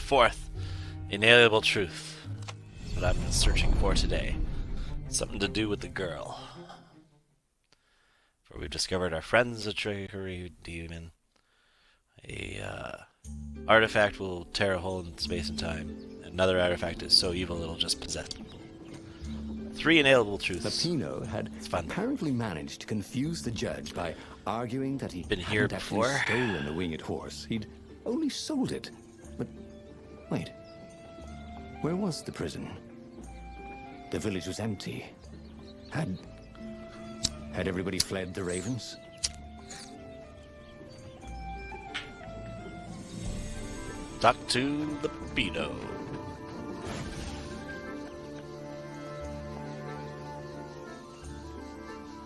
fourth inalienable truth. That's what I've been searching for today. Something to do with the girl. For we've discovered our friend's a trickery demon. A artifact will tear a hole in space and time. Another artifact is so evil it'll just possess people. 3 inalienable truths. Peppino had apparently managed to confuse the judge by arguing that he'd here before. stolen the winged horse. He'd only sold it. But wait, where was the prison? The village was empty. Had everybody fled the Ravens? Talk to the pedo.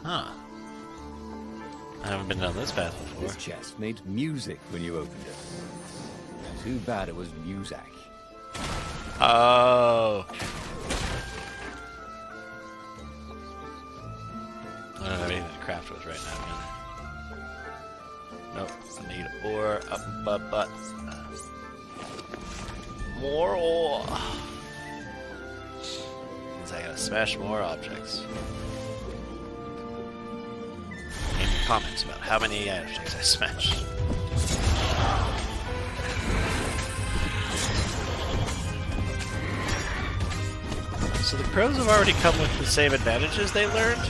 Huh. I haven't been down this path before. This chest made music when you opened it. Too bad it was Muzak. Oh. I don't have anything to craft with right now. Nope. I need ore up my butt. More ore. Means I gotta smash more objects. And comments about how many objects I smashed. So the pros have already come with the same advantages they learned?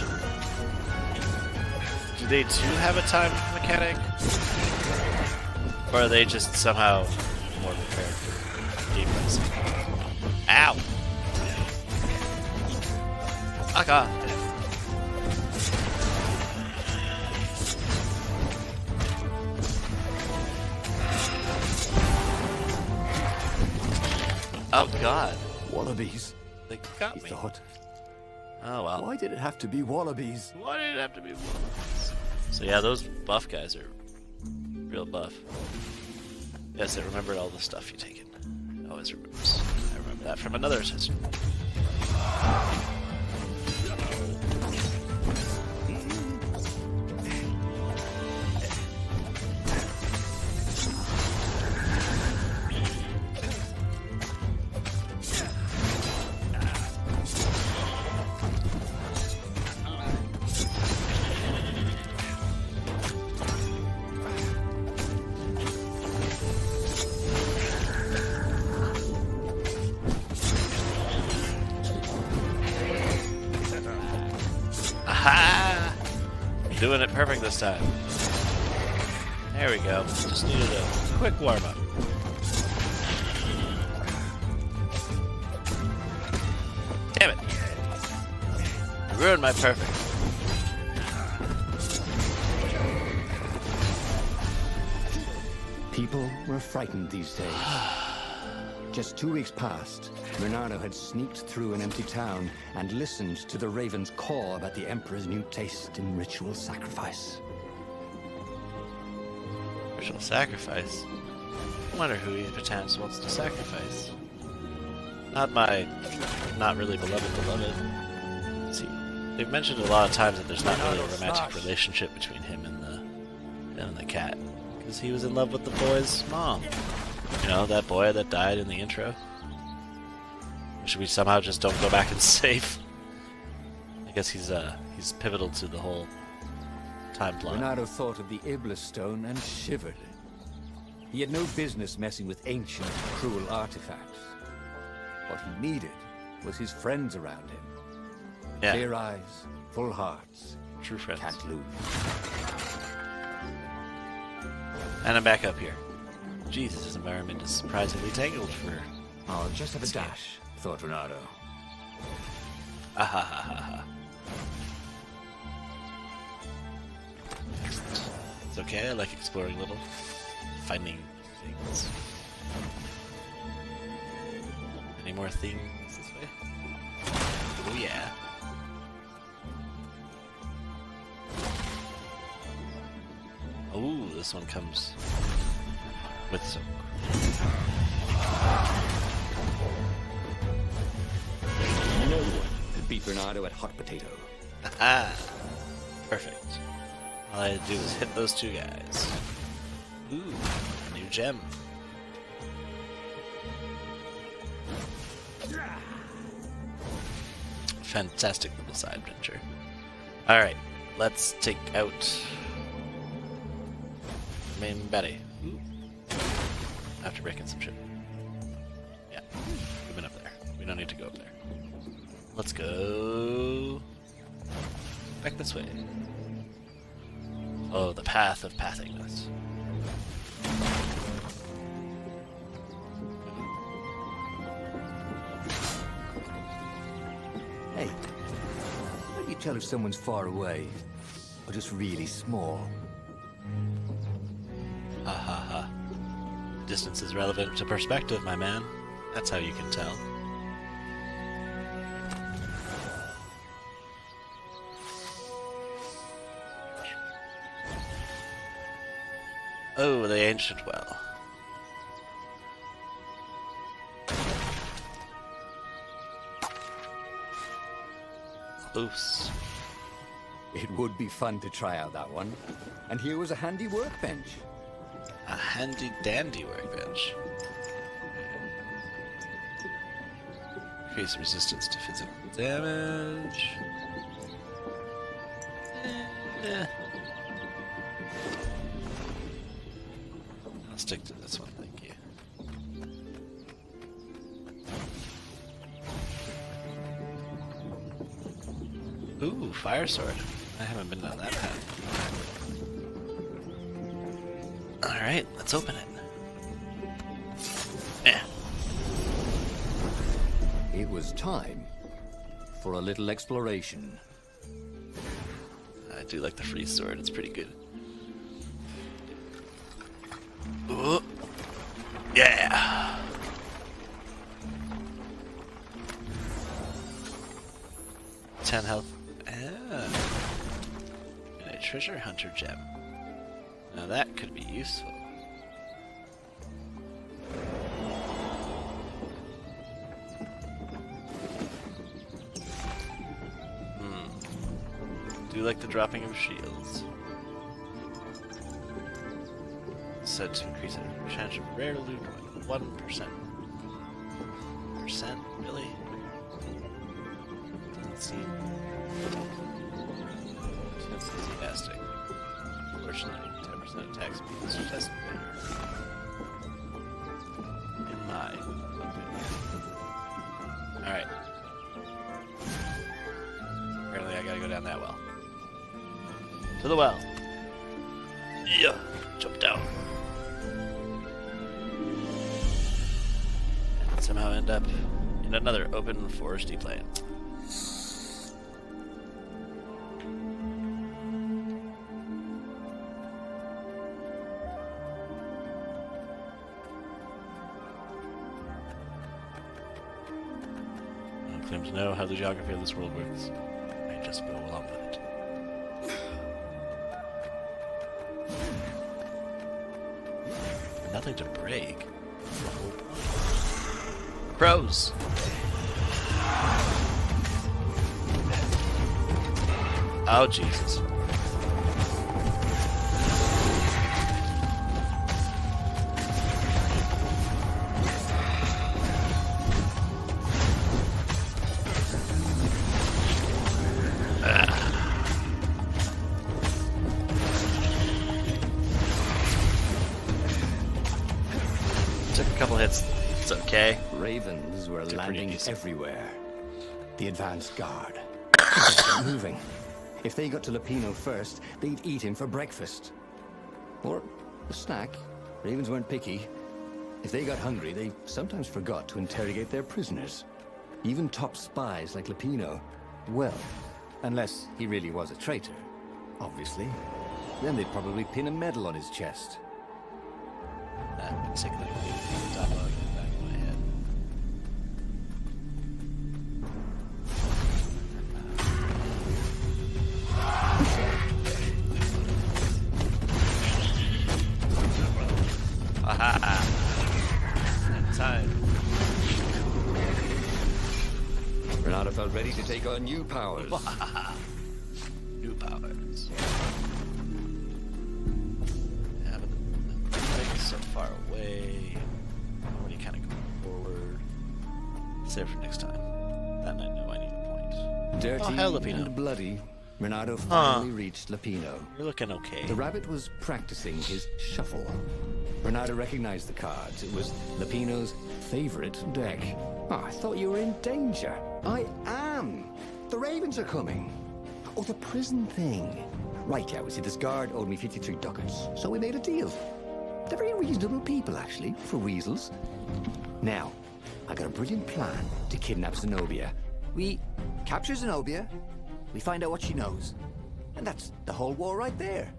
Do they too have a time mechanic? Or are they just somehow more prepared for gameplay? Ow! Oh god. Oh god. Wallabies. They got He me. thought. Oh well. Why did it have to be wallabies? Why did it have to be wallabies? So yeah, those buff guys are real buff. Yes, I remembered all the stuff you taken. Always remembers. I remember that from another system. Aha! Doing it perfect this time. There we go. Just needed a quick warm-up. Damn it! You ruined my perfect. People were frightened these days. Just 2 weeks past, Bernardo had sneaked through an empty town and listened to the Raven's call about the Emperor's new taste in ritual sacrifice. Ritual sacrifice? I wonder who he perchance wants to sacrifice. Not my not really beloved. See, they've mentioned a lot of times that there's not really a romantic relationship between him and the cat. Because he was in love with the boy's mom. You know, that boy that died in the intro? Should we somehow just don't go back and save? I guess he's pivotal to the whole time plot. Bernardo thought of the Iblis stone and shivered. He had no business messing with ancient, cruel artifacts. What he needed was his friends around him. Yeah. Clear eyes, full hearts. True friends. Can't lose. And I'm back up here. Jesus, this environment is surprisingly tangled for... I'll just have a dash, thought Bernardo. Ah ha ha ha ha. It's okay, I like exploring little, finding things. Any more things this way? Oh yeah. Oh, this one comes with some... No one could beat Bernardo at hot potato. Ah, perfect. All I had to do was hit those two guys. Ooh, a new gem. fantastic little side adventure. Alright, let's take out main Betty. Ooh. After breaking some shit. Yeah, we've been up there. We don't need to go up there. Let's go back this way. Oh, the path of pathingness. Hey, how do you tell if someone's far away or just really small? Ha ha ha. Distance is relevant to perspective, my man. That's how you can tell. Oh, the ancient well. Close. It would be fun to try out that one. And here was a handy workbench. A handy dandy workbench. Increase resistance to physical damage. Eh. I'll stick to this one, thank you. Ooh, fire sword. I haven't been down that path. Alright, let's open it. Eh. It was time for a little exploration. I do like the free sword, it's pretty good. Ooh. Yeah! 10 health. Ah. And a treasure hunter gem. Now that could be useful. Do you like the dropping of shields? Said to increase the chance of rare loot by 1%. Percent? Really? Doesn't seem enthusiastic. Fortunately, 10% attack speed is just better. In my opinion. Alright. Apparently I gotta go down that well. To the well. Yeah. Jump down. And somehow end up in another open foresty plain. I don't claim to know how the geography of this world works. I just go along with it. Nothing to break. Pros. Oh, Jesus. Took a couple hits. It's okay. Ravens were They're pretty landing decent. everywhere. The advanced guard. Just kept moving. If they got to Lapino first, they'd eat him for breakfast. Or a snack. Ravens weren't picky. If they got hungry, they sometimes forgot to interrogate their prisoners. Even top spies like Lapino. Well, unless he really was a traitor, obviously. Then they'd probably pin a medal on his chest. That particular dialogue in the back of my head. Aha! That time. Renata felt ready to take on new powers. New powers. Yeah, but the thing is so far away. When you kind of go forward. Save for next time. That I know I need a point. Dirty hell, Lapino. and bloody, Renato finally reached Lapino. You're looking okay. The rabbit was practicing his shuffle. Renato recognized the cards. It was Lapino's favorite deck. Oh, I thought you were in danger. I am. The ravens are coming. Oh, the prison thing. Right, yeah, we see this guard owed me 53 ducats, so we made a deal. They're very reasonable people, actually, for weasels. Now, I got a brilliant plan to kidnap Zenobia. We capture Zenobia, we find out what she knows, and that's the whole war right there.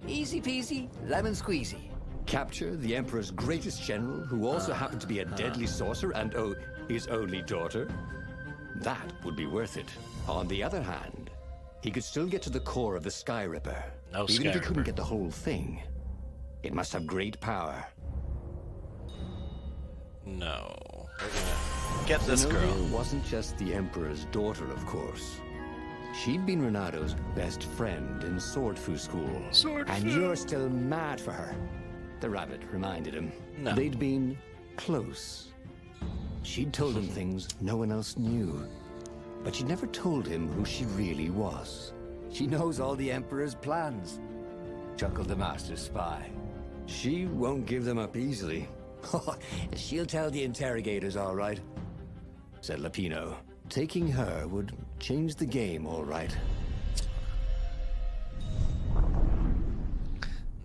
Easy peasy, lemon squeezy. Capture the Emperor's greatest general, who also happened to be a deadly sorcerer and, oh, his only daughter. That would be worth it. On the other hand, he could still get to the core of the Sky Ripper. No Even if he Sky couldn't Ripper. get the whole thing, it must have great power. No. We're gonna get this Zenobia girl. wasn't just the Emperor's daughter, of course. She'd been Renato's best friend in Swordfu school. And you're still mad for her. The rabbit reminded him. No. They'd been close. She'd told him things no one else knew. But she'd never told him who she really was. She knows all the Emperor's plans, chuckled the master spy. She won't give them up easily, She'll tell the interrogators, all right. said Lapino. Taking her would change the game, all right.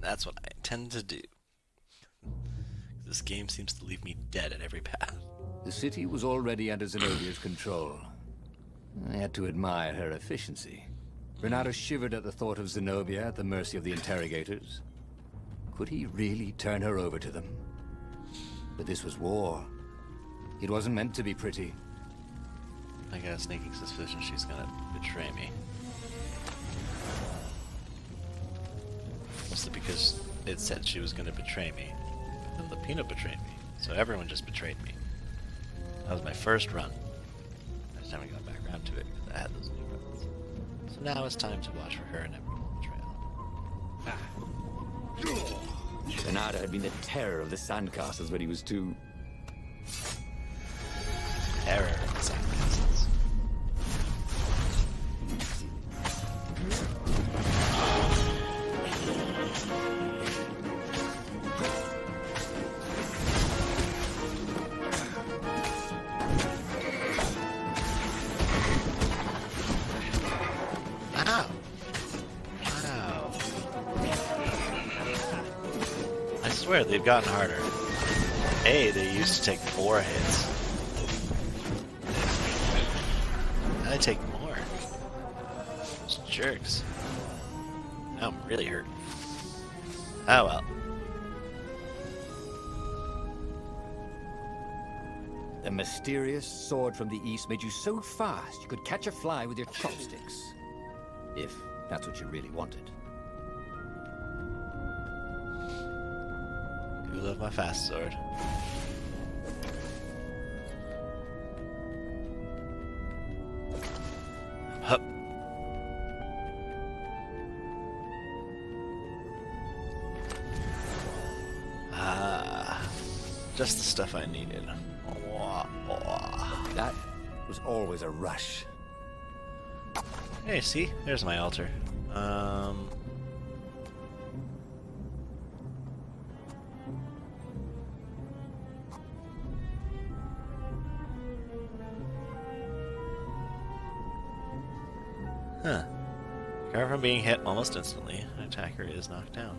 That's what I intend to do. This game seems to leave me dead at every path. The city was already under Zenobia's control. I had to admire her efficiency. Renato shivered at the thought of Zenobia at the mercy of the interrogators. Could he really turn her over to them? But this was war. It wasn't meant to be pretty. I got a sneaking suspicion she's gonna betray me. Mostly because it said she was gonna betray me. And Lapino betrayed me. So everyone just betrayed me. That was my first run. I just haven't got back around to it because I had those new runs. So now it's time to watch for her and everyone's betrayal. Renato had been the terror of the sandcastles when he was 2. Terror of the sandcastles. Ow! Ow. I swear they've gotten harder. Hey, they used to take 4 hits. Now they take more. Those jerks. Now I'm really hurt. Oh well. The mysterious sword from the east made you so fast you could catch a fly with your chopsticks. If that's what you really wanted. Do love my fast sword. Hup. Ah, just the stuff I needed. That was always a rush. Hey, see? There's my altar. Huh. Recover from being hit almost instantly. An attacker is knocked down.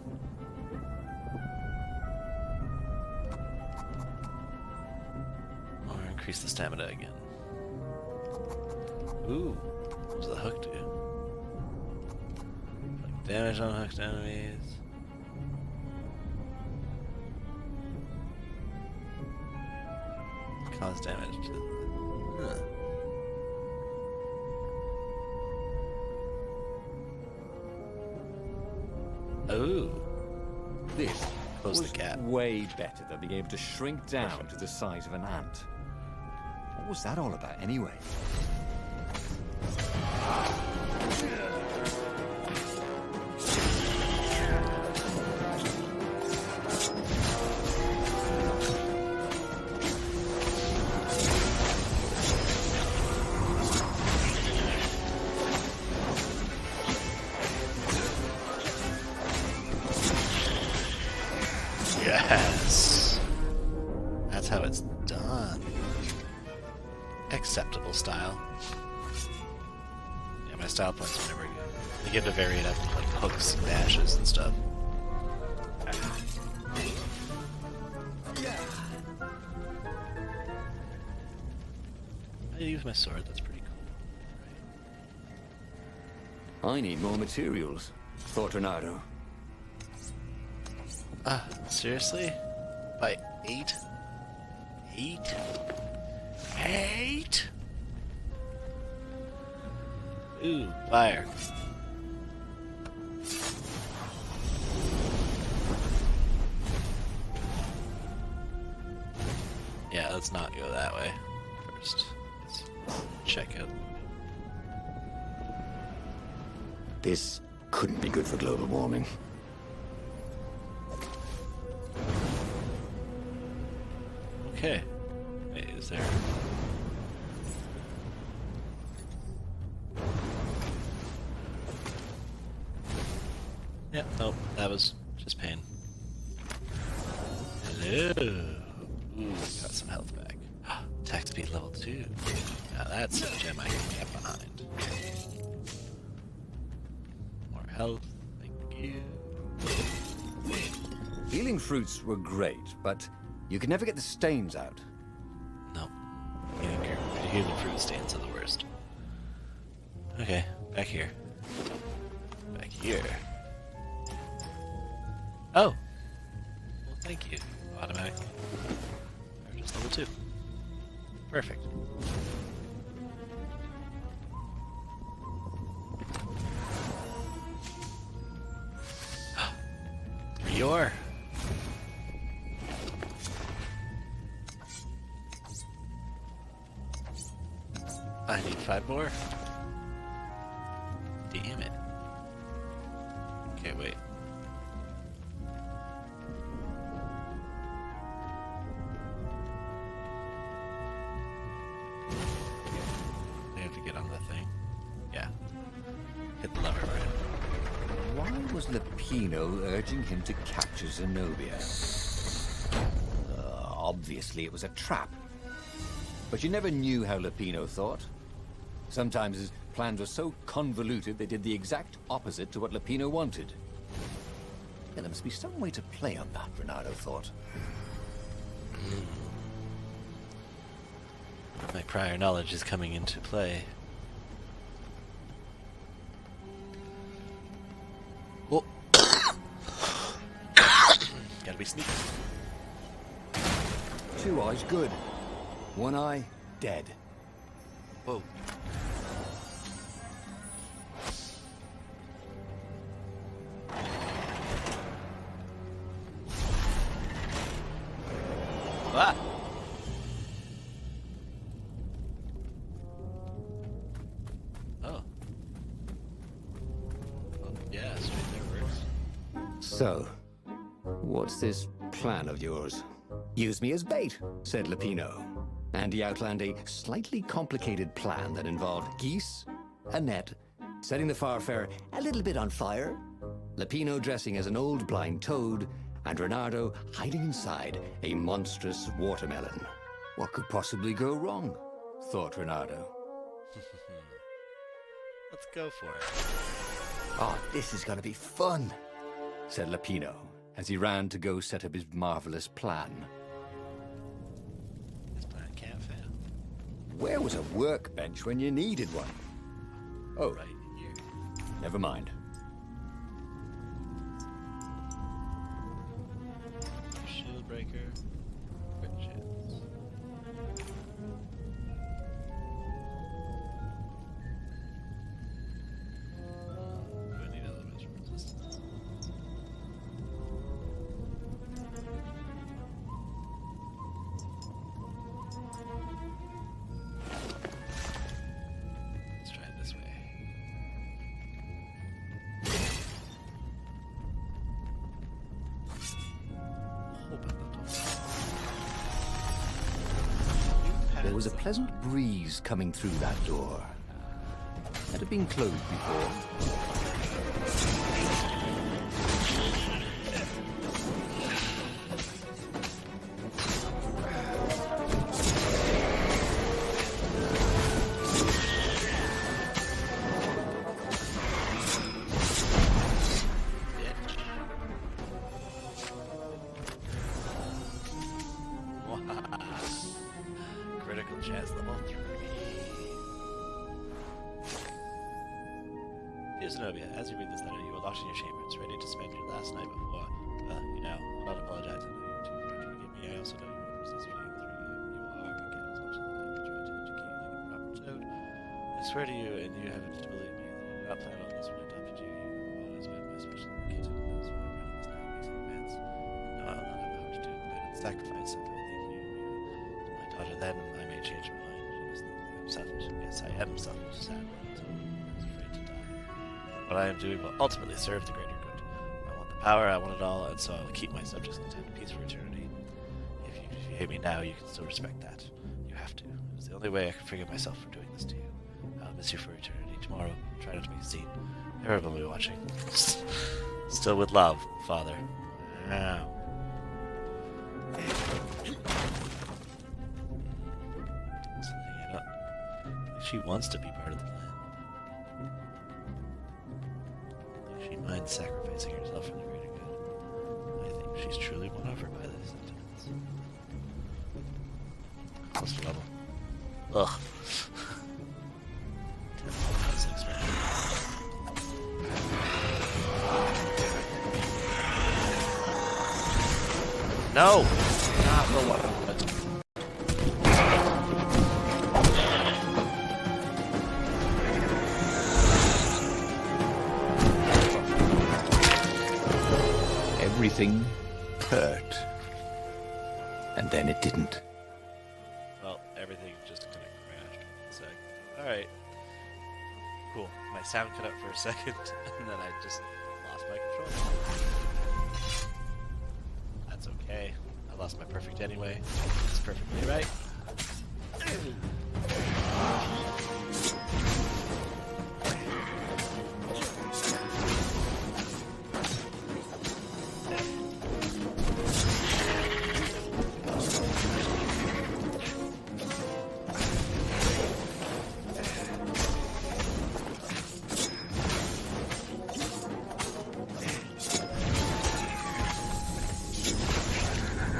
Or increase the stamina again. Ooh. What does the hook do? Like damage on hooked enemies. Cause damage to the... Huh. Ooh. This Close was the gap. way better than being able to shrink down to the size of an ant. What was that all about anyway? how it's done. Acceptable style. Yeah, my style points are never good. You get to vary it up with like hooks and dashes and stuff. I use my sword, that's pretty cool. I need more materials, thought Renato. Seriously? By 8? 8? 8? Ooh, fire. Yeah, let's not go that way. First, let's check out. This couldn't be good for global warming. Okay. Wait, is there... Yep, nope, that was just pain. Hello! Ooh, got some health back. Attack speed level 2. Now that's a gem I can get behind. More health, thank you. Healing fruits were great, but you could never get the stains out. Nope. Healing fruit stains are the worst. Okay, back here. Back here. Oh! Well, thank you. Automatically. Or just level 2. Perfect. Rior! I need 5 more. Damn it. Okay, wait. I have to get on the thing. Yeah. Hit the lever, right? Why was Lupino urging him to capture Zenobia? Obviously it was a trap. But you never knew how Lupino thought. Sometimes his plans were so convoluted they did the exact opposite to what Lupino wanted. Yeah, there must be some way to play on that, Renato thought. My prior knowledge is coming into play. Oh. Gotta be sneaky. 2 eyes good. 1 eye dead. Whoa. Ah! Oh. Well, yeah, straight there works. So, what's this plan of yours? Use me as bait, said Lupino. And he outlined a slightly complicated plan that involved geese, a net, setting the Farfarer a little bit on fire, Lupino dressing as an old blind toad, and Renato hiding inside a monstrous watermelon. What could possibly go wrong? Thought Renato. Let's go for it. Oh, this is gonna be fun, said Lupino, as he ran to go set up his marvelous plan. This plan can't fail. Where was a workbench when you needed one? Oh, Right here. never mind. Shield breaker. Bridges. Do I need elements from resistance? Let's try it this way. Open the door. There was a pleasant breeze coming through that door. Had it been closed before? critical chance level 3. Dear Zenobia, as you read this letter, you are locked in your chambers, ready to spend your last night before, I'll not apologize. I know you too for trying to forgive me. I also know you won't resist reading through you are, again, as much as I have tried to educate you like a proper toad. I swear to you, and you haven't to believe me, that I did not plan all this when I adopted you. You have always been my special kitten, and that's why I'm writing this now makes an advance. No, I'll not have how to do it, but I did sacrifice something. I think you to my daughter, then I may change my mind. She must think that I'm selfish. Yes, I am selfish, sad, so I was afraid to die. What I am doing will ultimately serve the greater good. I want the power, I want it all, and so I will keep my subjects content in peace for eternity. If you hate me now, you can still respect that. You have to. It was the only way I could forgive myself for doing this to you. I'll miss you for eternity. Tomorrow, try not to make a scene. Everyone will be watching. Still with love, Father. Wow. She wants to be part of the plan. She minds sacrificing herself for the greater good. I think she's truly won over by those sentiments. Close level. Ugh. No! Not the one. Everything hurt. And then it didn't. Well, everything just kind of crashed. So, alright. Cool. My sound cut out for a second, and then I just lost my control. That's okay. I lost my perfect anyway. It's perfectly right.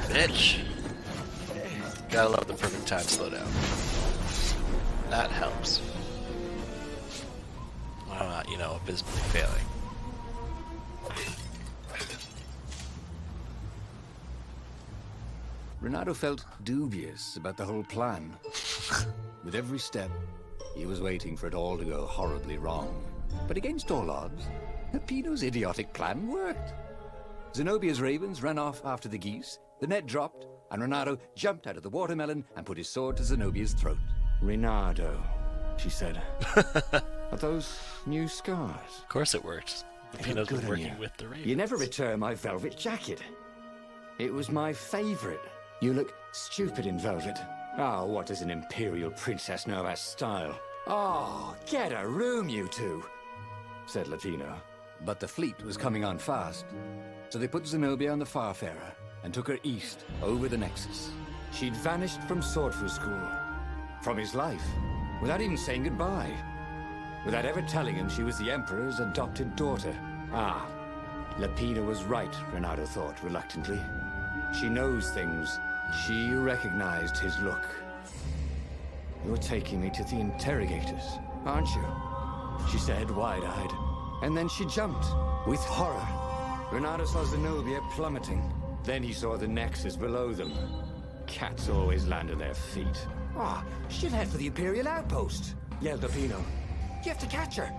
Bitch. Gotta love the perfect time slowdown. That helps. I'm not, abysmally failing. Renato felt dubious about the whole plan. With every step, he was waiting for it all to go horribly wrong. But against all odds, Peppino's idiotic plan worked. Zenobia's ravens ran off after the geese, the net dropped, and Renato jumped out of the watermelon and put his sword to Zenobia's throat. Renato, she said. Are those new scars? Of course it worked. Peppino's been working with the ravens. You never returned my velvet jacket. It was my favorite. You look stupid in velvet. Oh, what does an imperial princess know about style? Oh, get a room, you two, said Latino. But the fleet was coming on fast, so they put Zenobia on the Farfarer and took her east, over the Nexus. She'd vanished from Swordfu School, from his life, without even saying goodbye. Without ever telling him she was the Emperor's adopted daughter. Ah, Lapina was right, Renato thought reluctantly. She knows things. She recognized his look. You're taking me to the interrogators, aren't you? She said, wide-eyed. And then she jumped, with horror. Renato saw Zenobia plummeting. Then he saw the Nexus below them. Cats always land on their feet. Ah, she'll head for the Imperial outpost, yelled Peppino. You have to catch her.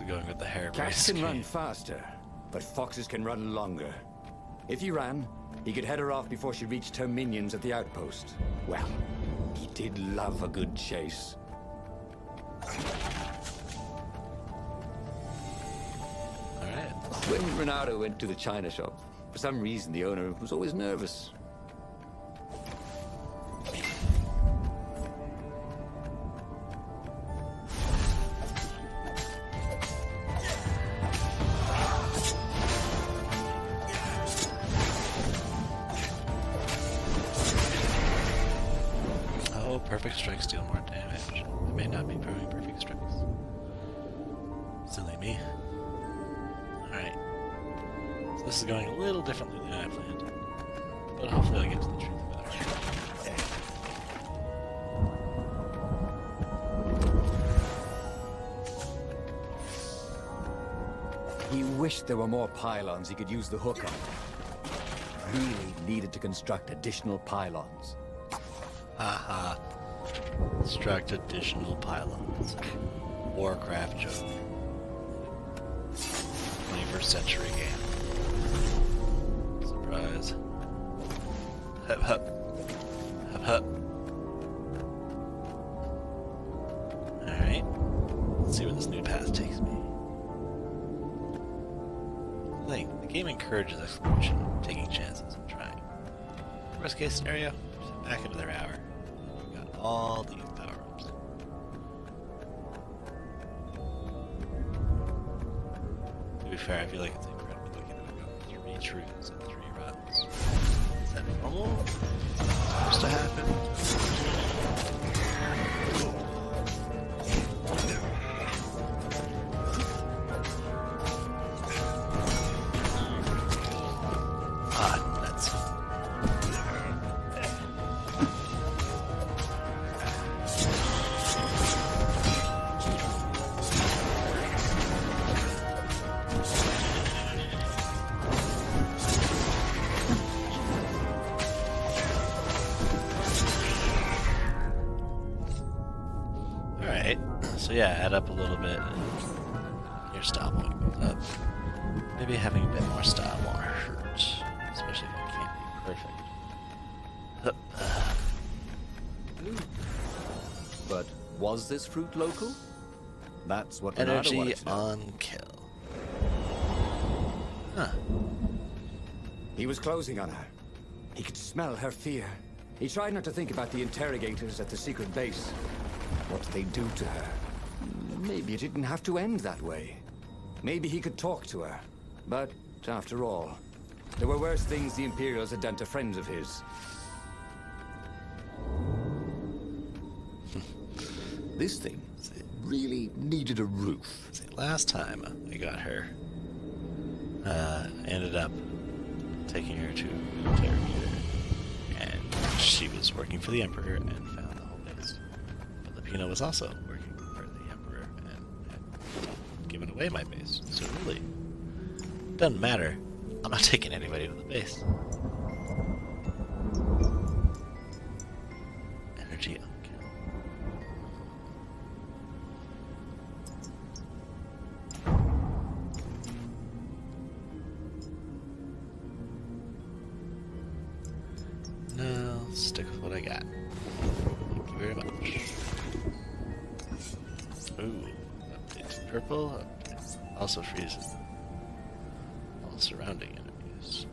Going with the hair Cats can run faster, but foxes can run longer. If he ran, he could head her off before she reached her minions at the outpost. Well, he did love a good chase. Alright. When Renato went to the china shop, for some reason the owner was always nervous. Oh, perfect strikes deal more damage. It may not be proving perfect strikes. Silly me. Alright. So this is going a little differently than I planned. But hopefully I'll get to the truth of it. He wished there were more pylons he could use the hook on. Really needed to construct additional pylons. Haha. Construct additional pylons. Warcraft joke. 21st century game. Surprise. Hup hup. Hup hup. Alright. Let's see where this new path takes me. The game encourages exploration, taking chances, and trying. Worst case scenario, back into their hour. We've got all these power-ups. To be fair, I feel like it's incredible looking at about 3 truths and 3 runs. Is that normal? Supposed to happen? So yeah, add up a little bit, and your style point goes up. Maybe having a bit more style more hurts, especially if it can't be perfect. But was this fruit local? That's what Renato Energy wanted to know. on kill. Huh. He was closing on her. He could smell her fear. He tried not to think about the interrogators at the secret base. What they'd do to her. Maybe it didn't have to end that way. Maybe he could talk to her. But, after all, there were worse things the Imperials had done to friends of his. This thing really needed a roof. See, last time I got her, I ended up taking her to an interrogator, and she was working for the Emperor and found the whole base. Filipino was also working for the Emperor and had given away my base. So really, doesn't matter. I'm not taking anybody with the base. Energy on kill. No, I'll stick with what I got. Thank you very much. Ooh, update to purple. Update. Also freezes all surrounding enemies.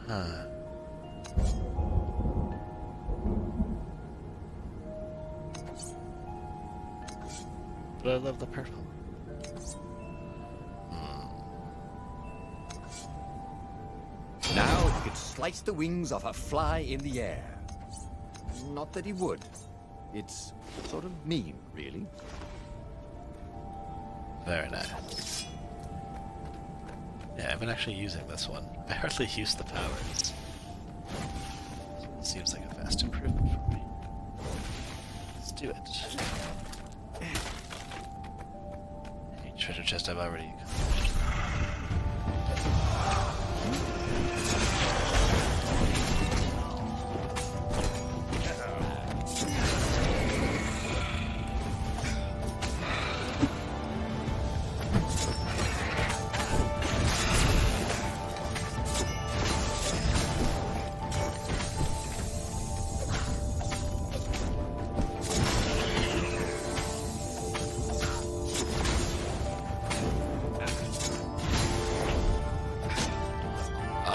Huh. But I love the purple. Now he could slice the wings off a fly in the air. Not that he would. It's sort of mean, really. Very nice. Yeah, I've been actually using this one. I hardly use the powers. Seems like a fast improvement for me. Let's do it. Hey, treasure chest I've already accomplished.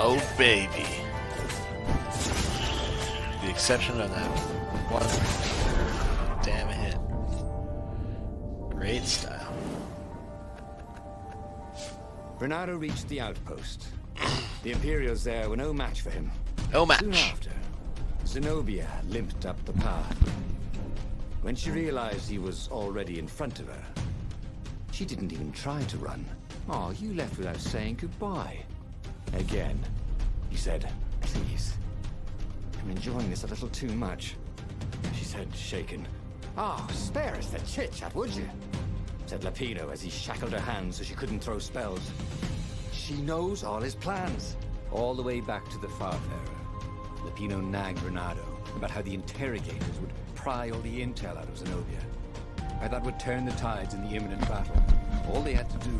Oh baby. The exception of that one damn hit. Great style. Bernardo reached the outpost. The Imperials there were no match for him. No Soon match. after, Zenobia limped up the path. When she realized he was already in front of her, she didn't even try to run. Oh, you left without saying goodbye. Again, he said, "Please, I'm enjoying this a little too much," she said, shaken. "Oh, spare us the chit-chat, would you?" said Lapino as he shackled her hands so she couldn't throw spells. She knows all his plans. All the way back to the Farfarer, Lapino nagged Renato about how the interrogators would pry all the intel out of Zenobia. How that would turn the tides in the imminent battle. All they had to do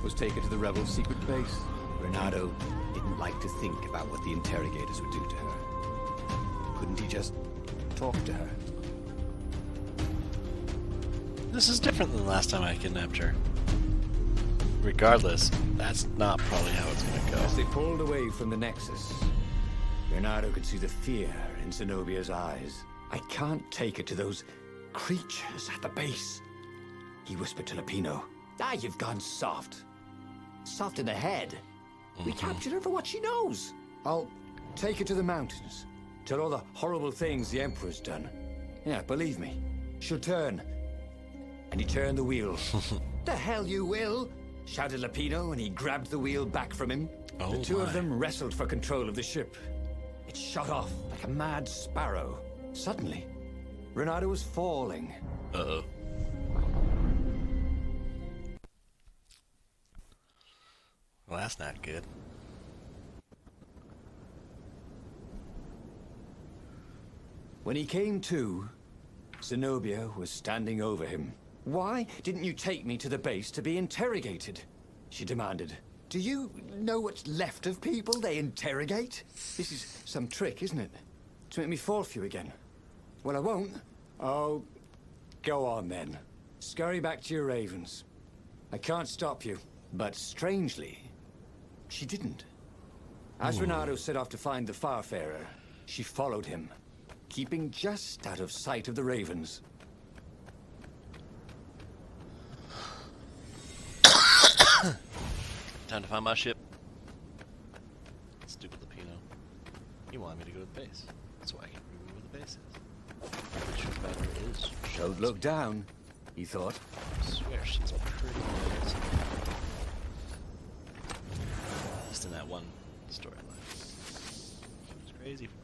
was take her to the rebels' secret base. Renato didn't like to think about what the interrogators would do to her. Couldn't he just talk to her? This is different than the last time I kidnapped her. Regardless, that's not probably how it's gonna go. As they pulled away from the Nexus, Renato could see the fear in Zenobia's eyes. "I can't take her to those creatures at the base," he whispered to Lapino. "Ah, you've gone soft. Soft in the head. We captured her for what she knows. I'll take her to the mountains. Tell all the horrible things the Emperor's done. Yeah, believe me, she'll turn." And he turned the wheel. "The hell you will!" shouted Lapino, and he grabbed the wheel back from him. The two of them wrestled for control of the ship. It shot off like a mad sparrow. Suddenly, Renato was falling. Uh-oh. Well, that's not good. When he came to, Zenobia was standing over him. "Why didn't you take me to the base to be interrogated?" she demanded. "Do you know what's left of people they interrogate? This is some trick, isn't it? To make me fall for you again. Well, I won't." "Oh, go on then. Scurry back to your ravens. I can't stop you." But strangely, she didn't. As Renato set off to find the Farfarer, she followed him, keeping just out of sight of the ravens. Time to find my ship. Stupid Lapino. You wanted me to go to the base. That's why I can't remember where the base is. Which better is. Don't look down, he thought. I swear she's pretty good. Just in that one storyline. She was crazy for me.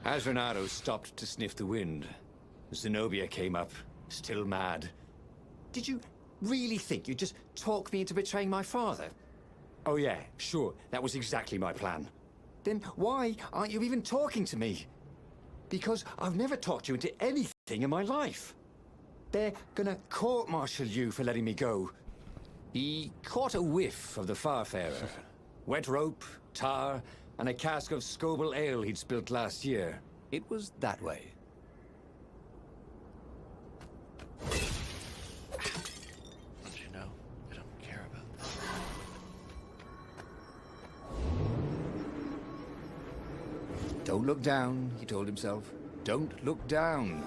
As Renato stopped to sniff the wind, Zenobia came up, still mad. "Did you really think you'd just talk me into betraying my father?" "Oh yeah, sure, that was exactly my plan." "Then why aren't you even talking to me?" "Because I've never talked you into anything in my life. They're gonna court-martial you for letting me go." He caught a whiff of the Farfarer. Wet rope, tar, and a cask of Scoble ale he'd spilt last year. It was that way. Don't you know? I don't care about that. "Don't look down," he told himself. "Don't look down."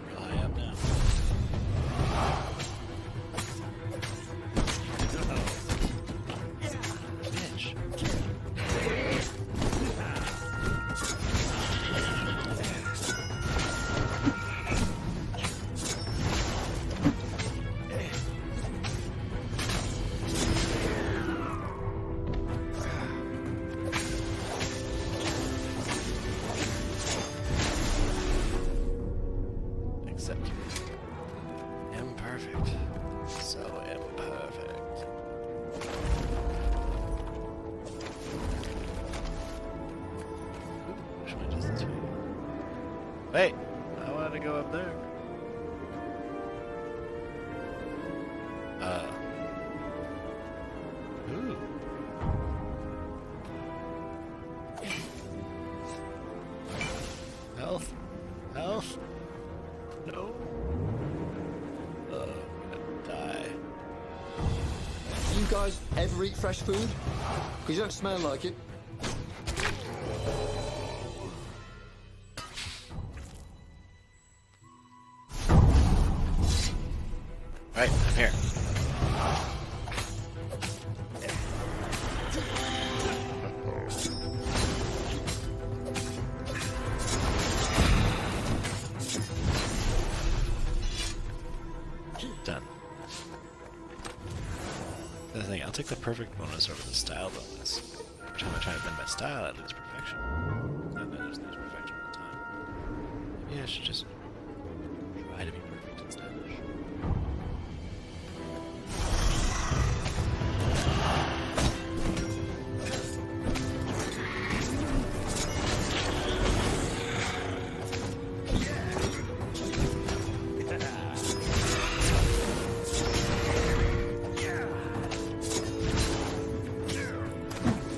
Real high up now. Bitch. Wait, I wanted to go up there. Ooh. Health. Health. No. I'm gonna die. You guys ever eat fresh food? Because you don't smell like it. Right, I'm here. Done. The thing, I'll take the perfect bonus over the style bonus. Every time I try to bend my style, I lose perfection. And I just lose perfection all the time. Maybe I should just try to be perfect and stylish.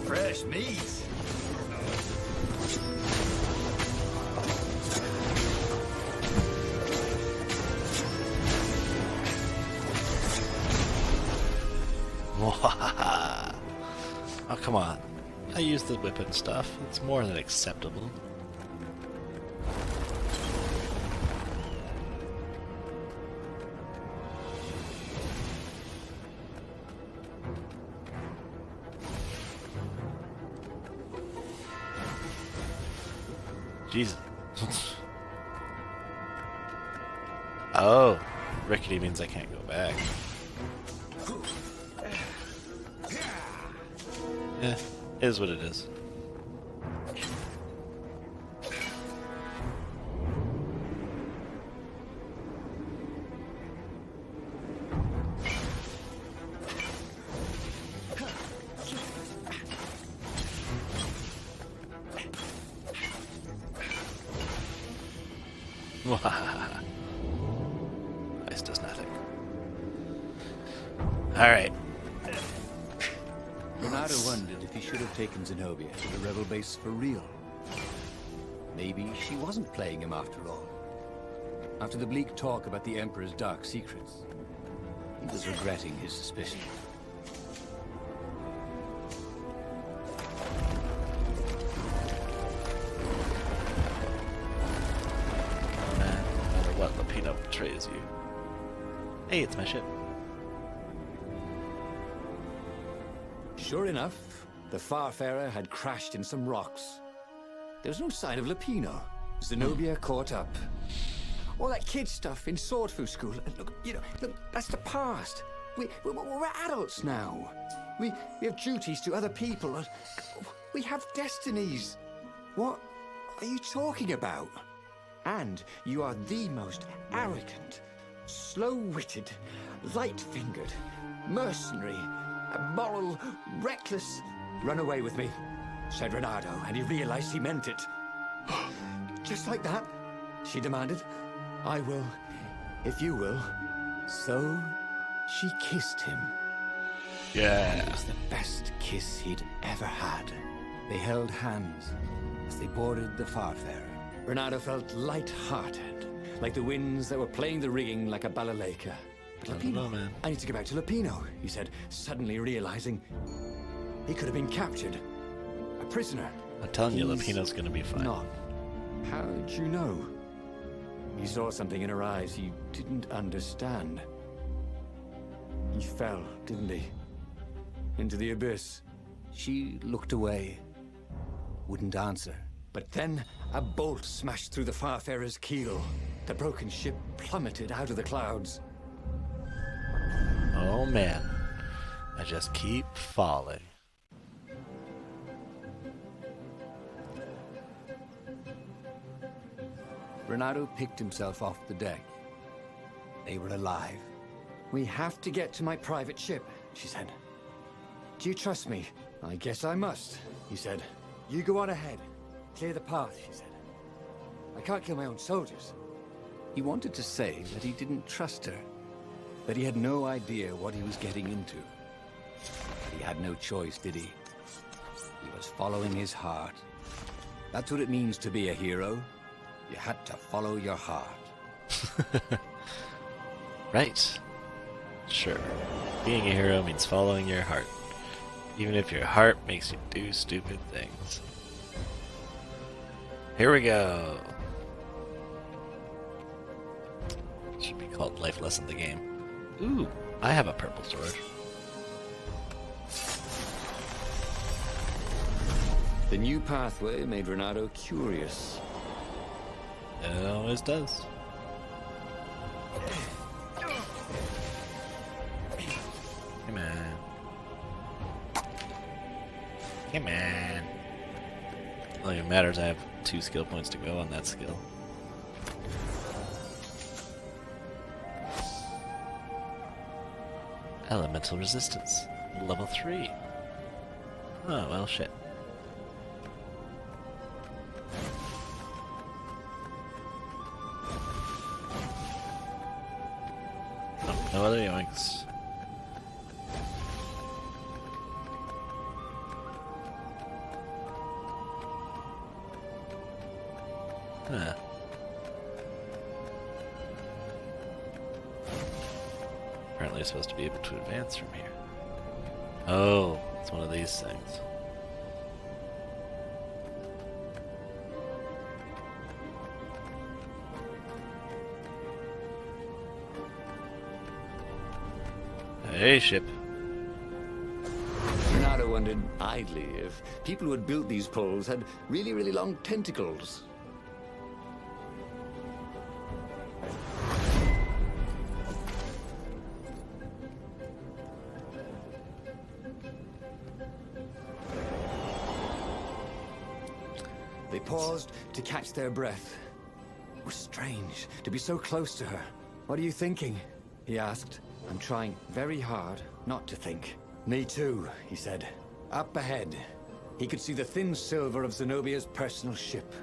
Fresh meat. Oh, come on. I use the whip and stuff. It's more than acceptable. Jesus. Oh, rickety means I can't go back. Yeah, is what it is. Ice does nothing. Alright. Renato wondered if he should have taken Zenobia to the rebel base for real. Maybe she wasn't playing him after all. After the bleak talk about the Emperor's dark secrets, he was regretting his suspicion. Man, no matter what, Lapino betrays you. Hey, it's my ship. Sure enough, the Farfarer had crashed in some rocks. There was no sign of Lapino. Zenobia caught up. All that kid stuff in Swordfu School. Look, look, that's the past. We're adults now. We have duties to other people. We have destinies. What are you talking about? And you are the most arrogant, slow-witted, light-fingered, mercenary, immoral, reckless. Run away with me, said Renato, and he realized he meant it. Just like that, she demanded. I will, if you will. So, she kissed him. Yeah. It was the best kiss he'd ever had. They held hands as they boarded the Farfarer. Renato felt light-hearted, like the winds that were playing the rigging like a balalaika. But I don't know, man. I need to get back to Lapino, he said, suddenly realizing he could have been captured. A prisoner. I'm telling you, He's Lapino's gonna be fine. Not. How'd you know? He saw something in her eyes he didn't understand. He fell, didn't he? Into the abyss. She looked away, wouldn't answer. But then a bolt smashed through the Farfarer's keel. The broken ship plummeted out of the clouds. Oh man. I just keep falling. Renato picked himself off the deck. They were alive. We have to get to my private ship, she said. Do you trust me? I guess I must, he said. You go on ahead. Clear the path, she said. I can't kill my own soldiers. He wanted to say that he didn't trust her, that he had no idea what he was getting into. But he had no choice, did he? He was following his heart. That's what it means to be a hero. You had to follow your heart. Right. Sure. Being a hero means following your heart. Even if your heart makes you do stupid things. Here we go. Should be called Life Lesson the Game. Ooh, I have a purple sword. The new pathway made Renato curious. It always does. Come on. Come on. All that matters, I have 2 skill points to go on that skill. Elemental resistance. Level 3. Oh, well, shit. Oh, no other yoinks. Huh. Apparently it's supposed to be able to advance from here. Oh, it's one of these things. Hey, ship. Renato wondered idly if people who had built these poles had really, really long tentacles. They paused to catch their breath. It was strange to be so close to her. "What are you thinking?" he asked. "I'm trying very hard not to think." "Me too," he said. Up ahead, he could see the thin silver of Zenobia's personal ship.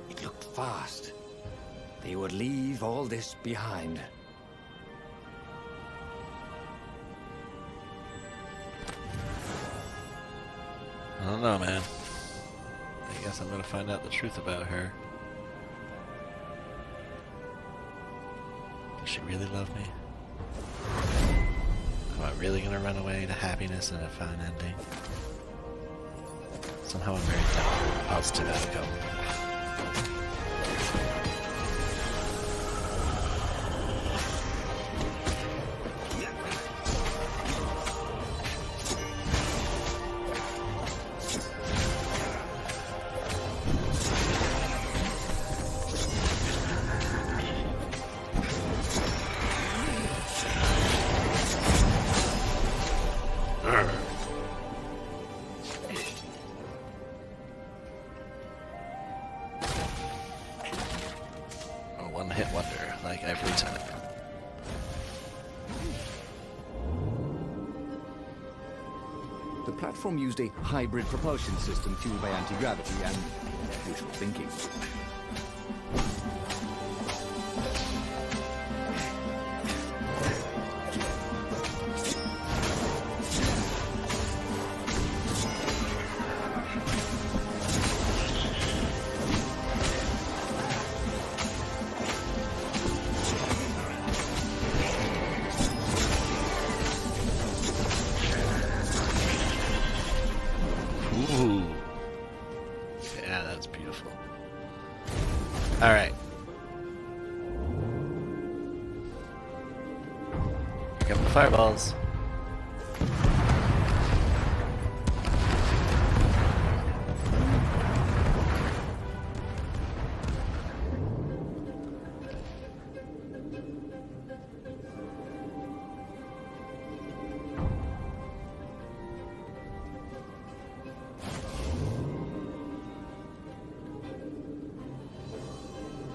It looked fast. They would leave all this behind. I don't know, man. I guess I'm gonna find out the truth about her. Does she really love me? Am I really gonna run away to happiness and a fine ending? Somehow I'm very positive outcome. A one-hit wonder, like every time. The platform used a hybrid propulsion system fueled by anti-gravity and visual thinking. Ooh. Yeah, that's beautiful. Alright. Pick up the fireballs.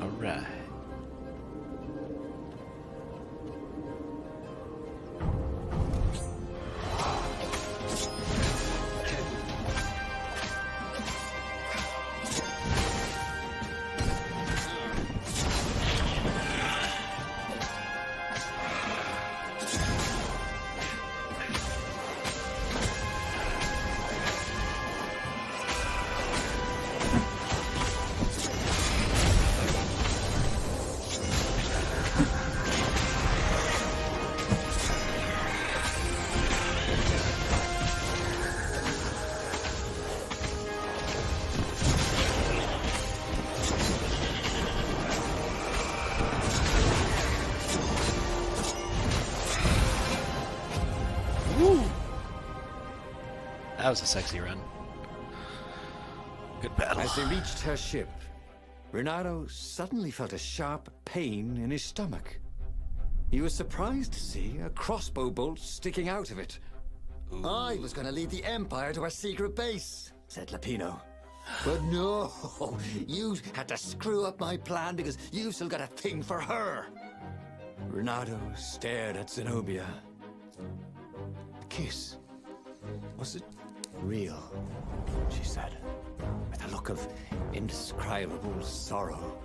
Alright. That was a sexy run. Good battle. As they reached her ship, Renato suddenly felt a sharp pain in his stomach. He was surprised to see a crossbow bolt sticking out of it. I was going to lead the Empire to our secret base, said Lapino. But no, you had to screw up my plan because you've still got a thing for her. Renato stared at Zenobia. The kiss. Was it real? She said, with a look of indescribable sorrow.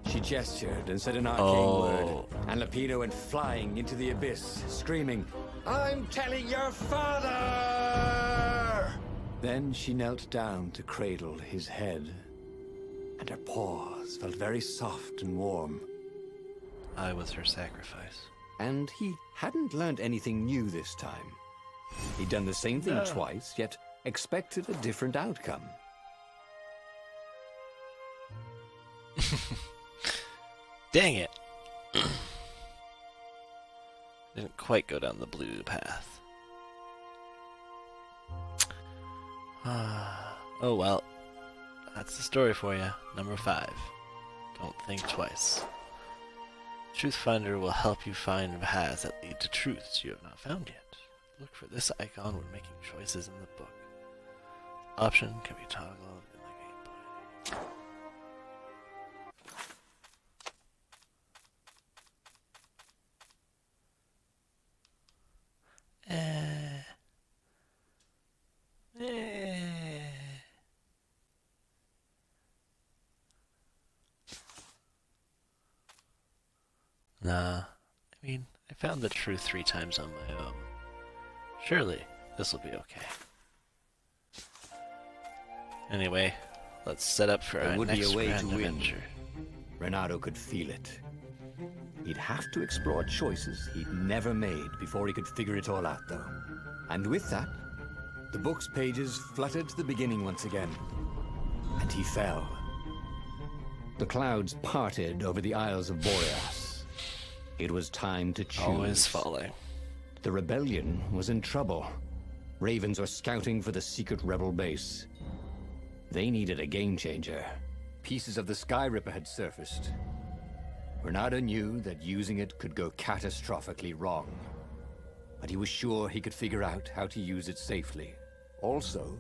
She gestured and said an arcane word, and Lapino went flying into the abyss, screaming, "I'm telling your father!" Then she knelt down to cradle his head, and her paws felt very soft and warm. I was her sacrifice. And he hadn't learned anything new this time. He'd done the same thing twice, yet expected a different outcome. Dang it. Didn't quite go down the blue path. Oh well. That's the story for you. Number 5. Don't think twice. Truth Finder will help you find paths that lead to truths you have not found yet. Look for this icon when making choices in the book. Option can be toggled in the gameplay. Nah, I mean, I found the truth 3 times on my own. Surely, this will be okay. Anyway, let's set up for our There would be next a way grand to win. adventure. Renato could feel it. He'd have to explore choices he'd never made before he could figure it all out, though. And with that, the book's pages fluttered to the beginning once again. And he fell. The clouds parted over the Isles of Boreas. It was time to choose. Always falling. The rebellion was in trouble. Ravens were scouting for the secret rebel base. They needed a game changer. Pieces of the Sky Ripper had surfaced. Renato knew that using it could go catastrophically wrong. But he was sure he could figure out how to use it safely. Also,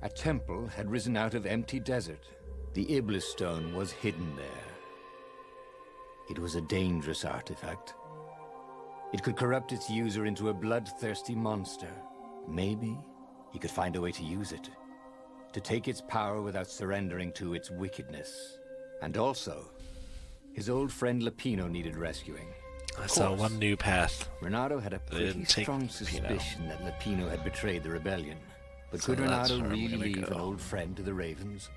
a temple had risen out of empty desert. The Iblis Stone was hidden there. It was a dangerous artifact. It could corrupt its user into a bloodthirsty monster. Maybe he could find a way to use it, to take its power without surrendering to its wickedness. And also, his old friend Lapino needed rescuing. I saw one new path. Renato had a They pretty didn't take strong Lapino. suspicion that Lapino had betrayed the rebellion. But So could that's Renato where I'm really gonna leave go. an old friend to the Ravens?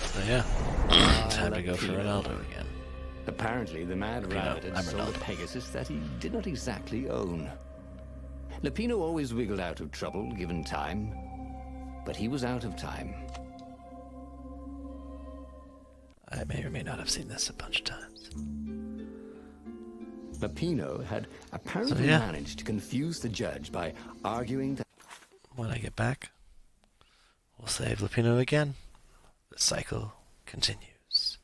So yeah, time to go for Ronaldo again. Apparently, the Mad Lapino, Rabbit had I'm sold a Ronaldo. Pegasus that he did not exactly own. Lapino always wiggled out of trouble, given time. But he was out of time. I may or may not have seen this a bunch of times. Lapino had apparently So, yeah. managed to confuse the judge by arguing that When I get back, we'll save Lapino again. The cycle continues.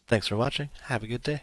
Thanks for watching. Have a good day.